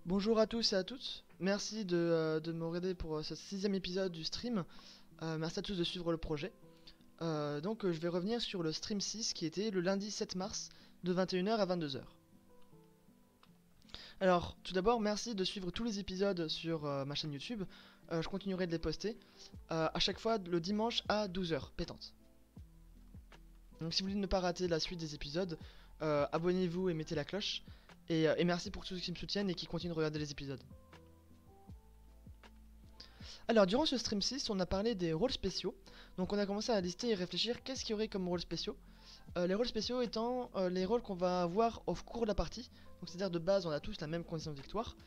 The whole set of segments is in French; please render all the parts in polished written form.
Bonjour à tous et à toutes, merci de me regarder pour ce sixième épisode du stream. Merci à tous de suivre le projet. Je vais revenir sur le stream 6 qui était le lundi 7 mars de 21h à 22h. Alors tout d'abord merci de suivre tous les épisodes sur ma chaîne YouTube. Je continuerai de les poster à chaque fois le dimanche à 12h pétante. Donc si vous voulez ne pas rater la suite des épisodes, abonnez-vous et mettez la cloche. Et merci pour tous ceux qui me soutiennent et qui continuent de regarder les épisodes. Alors durant ce stream 6 on a parlé des rôles spéciaux. Donc on a commencé à lister et réfléchir qu'est-ce qu'il y aurait comme rôles spéciaux. Les rôles spéciaux étant les rôles qu'on va avoir au cours de la partie. Donc c'est à dire de base on a tous la même condition de victoire.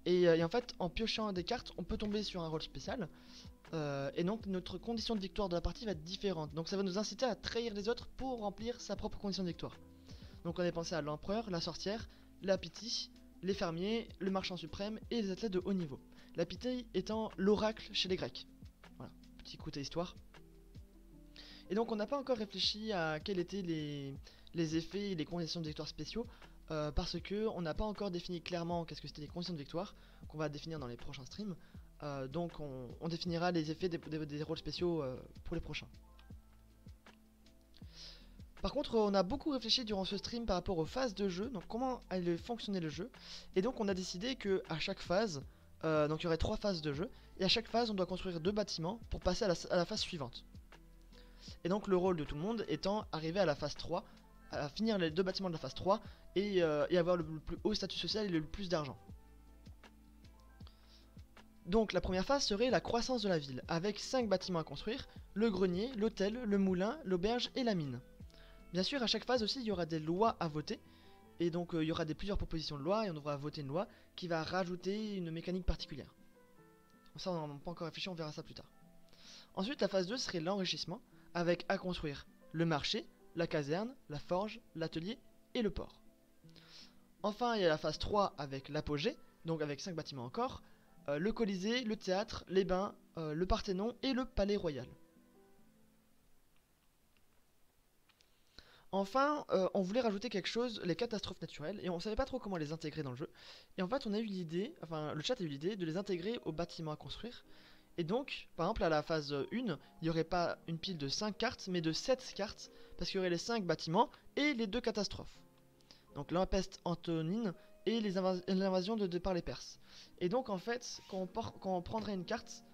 Et en fait en piochant des cartes on peut tomber sur un rôle spécial. Et donc notre condition de victoire de la partie va être différente. Donc ça va nous inciter à trahir les autres pour remplir sa propre condition de victoire. Donc on a pensé à l'empereur, la sorcière, la pitié, les fermiers, le marchand suprême et les athlètes de haut niveau. La pitié étant l'oracle chez les Grecs. Voilà, petit côté histoire. Et donc on n'a pas encore réfléchi à quels étaient les effets et les conditions de victoire spéciaux. Parce que on n'a pas encore défini clairement qu'est-ce que c'était les conditions de victoire qu'on va définir dans les prochains streams. Donc on définira les effets des rôles spéciaux pour les prochains. Par contre, on a beaucoup réfléchi durant ce stream par rapport aux phases de jeu, donc comment allait fonctionner le jeu. Et donc on a décidé que à chaque phase, donc il y aurait 3 phases de jeu, et à chaque phase on doit construire 2 bâtiments pour passer à la phase suivante. Et donc le rôle de tout le monde étant arriver à la phase 3, à finir les 2 bâtiments de la phase 3, et avoir le plus haut statut social et le plus d'argent. Donc la première phase serait la croissance de la ville, avec 5 bâtiments à construire, le grenier, l'hôtel, le moulin, l'auberge et la mine. Bien sûr, à chaque phase aussi, il y aura des lois à voter. Et donc, il y aura plusieurs propositions de loi et on devra voter une loi qui va rajouter une mécanique particulière. Ça, on n'a pas encore réfléchi, on verra ça plus tard. Ensuite, la phase 2 serait l'enrichissement, avec à construire le marché, la caserne, la forge, l'atelier et le port. Enfin, il y a la phase 3 avec l'apogée, donc avec 5 bâtiments encore, le Colisée, le théâtre, les bains, le Parthénon et le palais royal. Enfin, on voulait rajouter quelque chose, les catastrophes naturelles, et on savait pas trop comment les intégrer dans le jeu. Et en fait, on a eu l'idée, enfin, le chat a eu l'idée de les intégrer aux bâtiments à construire. Et donc, par exemple, à la phase 1, il n'y aurait pas une pile de 5 cartes, mais de 7 cartes, parce qu'il y aurait les 5 bâtiments et les 2 catastrophes. Donc la peste antonine et l'invasion par les Perses. Et donc, en fait, quand on prendrait une carte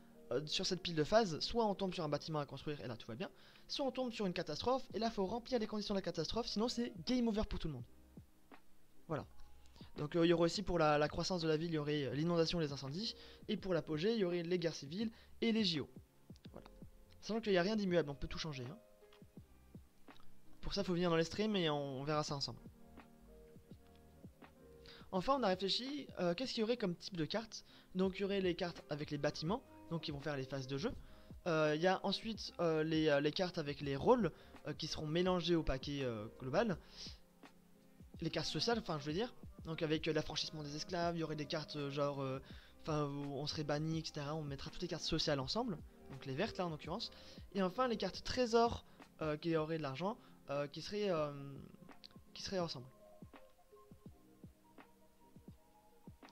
sur cette pile de phase, soit on tombe sur un bâtiment à construire, et là tout va bien, soit on tombe sur une catastrophe, et là il faut remplir les conditions de la catastrophe, sinon c'est game over pour tout le monde. Voilà. Donc il y aurait aussi pour la croissance de la ville, il y aurait l'inondation et les incendies, et pour l'apogée, il y aurait les guerres civiles et les JO. Voilà. Sachant qu'il n'y a rien d'immuable, on peut tout changer. Hein. Pour ça, il faut venir dans les streams et on verra ça ensemble. Enfin, on a réfléchi, qu'est-ce qu'il y aurait comme type de cartes. Donc il y aurait les cartes avec les bâtiments, donc qui vont faire les phases de jeu. Il y a ensuite les cartes avec les rôles qui seront mélangés au paquet global. Les cartes sociales, enfin je veux dire. Donc avec l'affranchissement des esclaves, il y aurait des cartes genre enfin où on serait banni, etc. On mettra toutes les cartes sociales ensemble. Donc les vertes là en l'occurrence. Et enfin les cartes trésors qui auraient de l'argent qui seraient ensemble.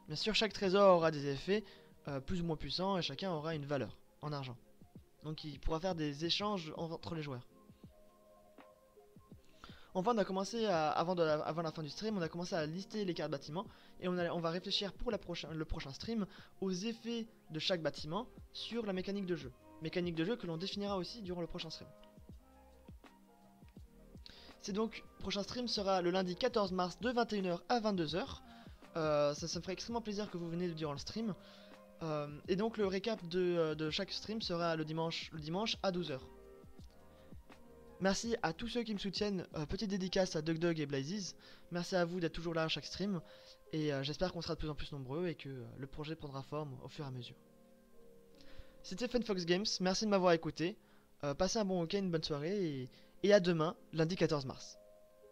Bien sûr chaque trésor aura des effets plus ou moins puissants et chacun aura une valeur en argent. Donc il pourra faire des échanges entre les joueurs. Enfin, on a commencé avant la fin du stream, on a commencé à lister les cartes bâtiments et on va réfléchir pour le prochain stream aux effets de chaque bâtiment sur la mécanique de jeu. Mécanique de jeu que l'on définira aussi durant le prochain stream. C'est donc, le prochain stream sera le lundi 14 mars de 21h à 22h. Ça me ferait extrêmement plaisir que vous veniez durant le stream. Et donc le récap de chaque stream sera le dimanche à 12h. Merci à tous ceux qui me soutiennent, petite dédicace à DugDug et Blazes. Merci à vous d'être toujours là à chaque stream. Et j'espère qu'on sera de plus en plus nombreux et que le projet prendra forme au fur et à mesure. C'était FunFox Games, merci de m'avoir écouté. Passez un bon week-end, une bonne soirée et à demain, lundi 14 mars.